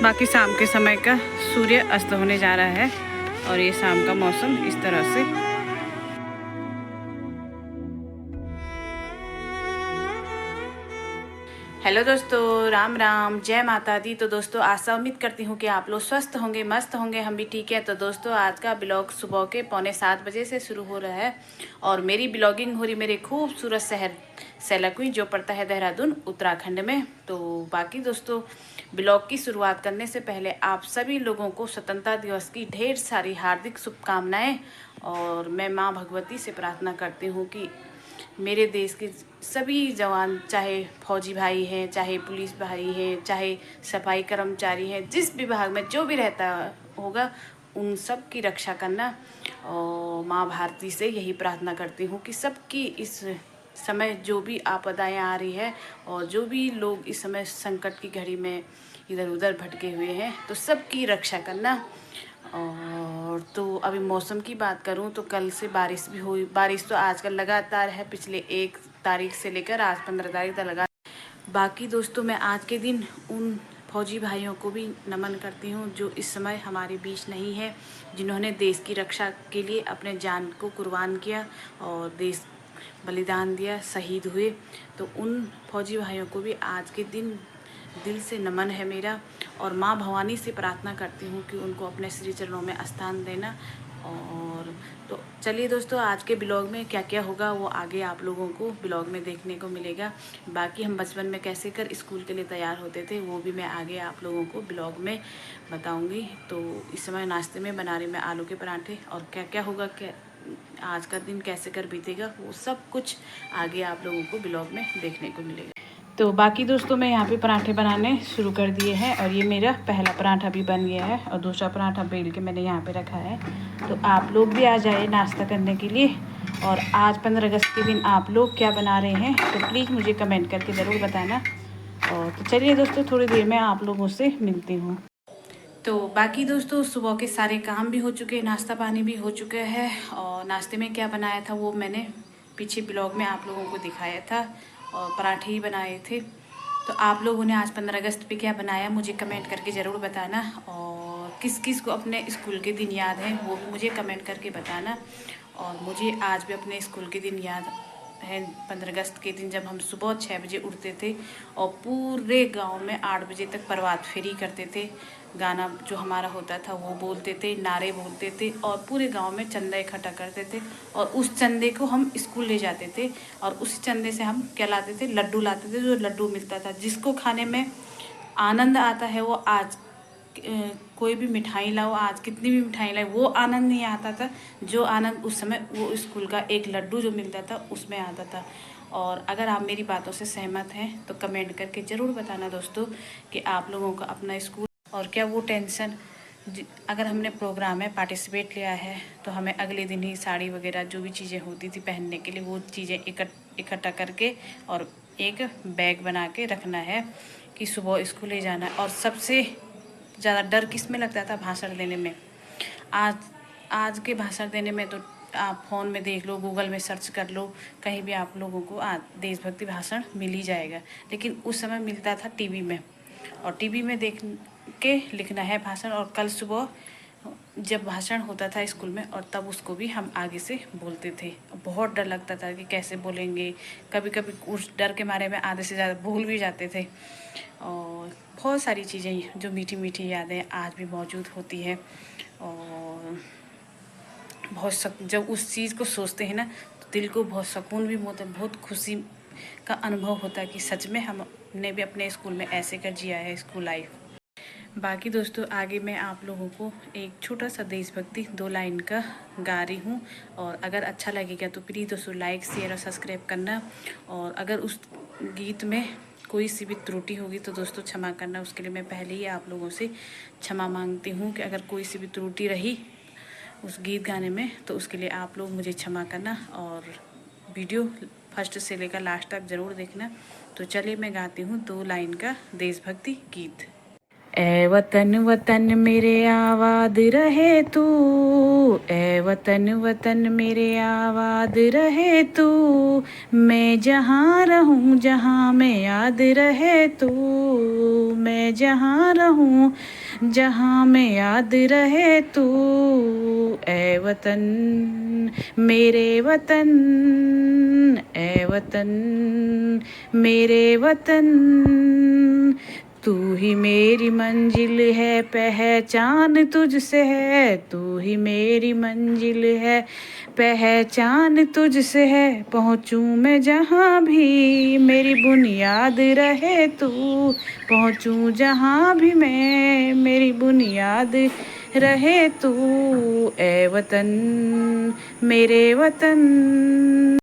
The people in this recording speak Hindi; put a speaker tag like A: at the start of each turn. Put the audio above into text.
A: बाकी शाम के समय का सूर्य अस्त होने जा रहा है और ये शाम का मौसम इस तरह से। हेलो दोस्तों, राम राम, जय माता दी। तो दोस्तों आशा उम्मीद करती हूँ कि आप लोग स्वस्थ होंगे, मस्त होंगे, हम भी ठीक है। तो दोस्तों आज का ब्लॉग सुबह के 6:45 से शुरू हो रहा है और मेरी ब्लॉगिंग हो रही मेरे खूबसूरत शहर सैलाकुई जो पड़ता है देहरादून उत्तराखंड में। तो बाकी दोस्तों ब्लॉग की शुरुआत करने से पहले आप सभी लोगों को स्वतंत्रता दिवस की ढेर सारी हार्दिक शुभकामनाएं। और मैं माँ भगवती से प्रार्थना करती हूँ कि मेरे देश के सभी जवान, चाहे फौजी भाई हैं, चाहे पुलिस भाई हैं, चाहे सफाई कर्मचारी हैं, जिस विभाग में जो भी रहता होगा उन सब की रक्षा करना। और माँ भारती से यही प्रार्थना करती हूँ कि सबकी इस समय जो भी आपदाएं आ रही है और जो भी लोग इस समय संकट की घड़ी में इधर उधर भटके हुए हैं तो सबकी रक्षा करना। और तो अभी मौसम की बात करूं तो कल से बारिश भी हुई। बारिश तो आजकल लगातार है, पिछले 1 तारीख से लेकर आज 15 तारीख तक लगा। बाकी दोस्तों मैं आज के दिन उन फौजी भाइयों को भी नमन करती हूं जो इस समय हमारे बीच नहीं है, जिन्होंने देश की रक्षा के लिए अपने जान को कुर्बान किया और देश बलिदान दिया, शहीद हुए। तो उन फौजी भाइयों को भी आज के दिन दिल से नमन है मेरा। और माँ भवानी से प्रार्थना करती हूँ कि उनको अपने श्री चरणों में स्थान देना। और तो चलिए दोस्तों आज के ब्लॉग में क्या क्या होगा वो आगे आप लोगों को ब्लॉग में देखने को मिलेगा। बाकी हम बचपन में कैसे कर स्कूल के लिए तैयार होते थे वो भी मैं आगे आप लोगों को ब्लॉग में बताऊंगी। तो इस समय नाश्ते में बना रही मैं आलू के पराठे, और क्या क्या होगा, क्या आज का दिन कैसे कर बीतेगा वो सब कुछ आगे आप लोगों को ब्लॉग में देखने को मिलेगा। तो बाकी दोस्तों मैं यहाँ पे पराठे बनाने शुरू कर दिए हैं और ये मेरा पहला पराठा भी बन गया है और दूसरा पराठा बेल के मैंने यहाँ पे रखा है। तो आप लोग भी आ जाए नाश्ता करने के लिए। और आज 15 अगस्त के दिन आप लोग क्या बना रहे हैं तो प्लीज़ मुझे कमेंट करके ज़रूर बताना। और तो चलिए दोस्तों थोड़ी देर में आप लोगों से मिलती हूँ। तो बाकी दोस्तों सुबह के सारे काम भी हो चुके, नाश्ता पानी भी हो चुका है। और नाश्ते में क्या बनाया था वो मैंने पीछे ब्लॉग में आप लोगों को दिखाया था और पराठे ही बनाए थे। तो आप लोगों ने आज 15 अगस्त पे क्या बनाया मुझे कमेंट करके ज़रूर बताना। और किस किस को अपने स्कूल के दिन याद हैं वो भी मुझे कमेंट करके बताना। और मुझे आज भी अपने स्कूल के दिन याद है, 15 अगस्त के दिन जब हम सुबह 6 बजे उठते थे और पूरे गांव में 8 बजे तक प्रभात फेरी करते थे। गाना जो हमारा होता था वो बोलते थे, नारे बोलते थे और पूरे गांव में चंदा इकट्ठा करते थे। और उस चंदे को हम स्कूल ले जाते थे और उस चंदे से हम क्या लाते थे, लड्डू लाते थे। जो लड्डू मिलता था जिसको खाने में आनंद आता है वो आज कोई भी मिठाई लाओ, आज कितनी भी मिठाई लाओ वो आनंद नहीं आता था जो आनंद उस समय वो स्कूल का एक लड्डू जो मिलता था उसमें आता था। और अगर आप मेरी बातों से सहमत हैं तो कमेंट करके ज़रूर बताना दोस्तों कि आप लोगों का अपना स्कूल और क्या वो टेंशन। अगर हमने प्रोग्राम में पार्टिसिपेट लिया है तो हमें अगले दिन ही साड़ी वगैरह जो भी चीज़ें होती थी पहनने के लिए वो चीज़ें इकट्ठा करके और एक बैग बना के रखना है कि सुबह स्कूल ले जाना है। और सबसे ज़्यादा डर किस में लगता था, भाषण देने में। आज के भाषण देने में तो आप फ़ोन में देख लो, गूगल में सर्च कर लो, कहीं भी आप लोगों को देशभक्ति भाषण मिल ही जाएगा। लेकिन उस समय मिलता था टीवी में और टीवी में देख के लिखना है भाषण। और कल सुबह जब भाषण होता था स्कूल में और तब उसको भी हम आगे से बोलते थे। बहुत डर लगता था कि कैसे बोलेंगे, कभी कभी उस डर के मारे में आधे से ज़्यादा भूल भी जाते थे। और बहुत सारी चीज़ें जो मीठी मीठी यादें आज भी मौजूद होती है। और जब उस चीज़ को सोचते हैं ना तो दिल को बहुत सुकून भी होता है, बहुत खुशी का अनुभव होता है कि सच में हमने भी अपने स्कूल में ऐसे कर जिया है स्कूल लाइफ। बाकी दोस्तों आगे मैं आप लोगों को एक छोटा सा देशभक्ति 2 लाइन का गा रही हूँ। और अगर अच्छा लगेगा तो प्लीज़ दोस्तों लाइक शेयर और सब्सक्राइब करना। और अगर उस गीत में कोई सी भी त्रुटि होगी तो दोस्तों क्षमा करना, उसके लिए मैं पहले ही आप लोगों से क्षमा मांगती हूँ कि अगर कोई सी भी त्रुटि रही उस गीत गाने में तो उसके लिए आप लोग मुझे क्षमा करना। और वीडियो फर्स्ट से लेकर लास्ट तक ज़रूर देखना। तो चलिए मैं गाती हूँ 2 लाइन का देशभक्ति गीत। ए वतन वतन मेरे आबाद रहे तू, ए वतन वतन मेरे आबाद रहे तू, मैं जहाँ रहूँ जहाँ मैं याद रहे तू, मैं जहाँ रहूँ जहाँ मैं याद रहे तू, ए वतन मेरे वतन, ए वतन मेरे वतन, तू ही मेरी मंजिल है, पहचान तुझसे है, तू ही मेरी मंजिल है, पहचान तुझसे है, पहुँचूँ मैं जहाँ भी मेरी बुनियाद रहे तू, पहुँचूँ जहाँ भी मैं मेरी बुनियाद रहे तू, ए वतन मेरे वतन।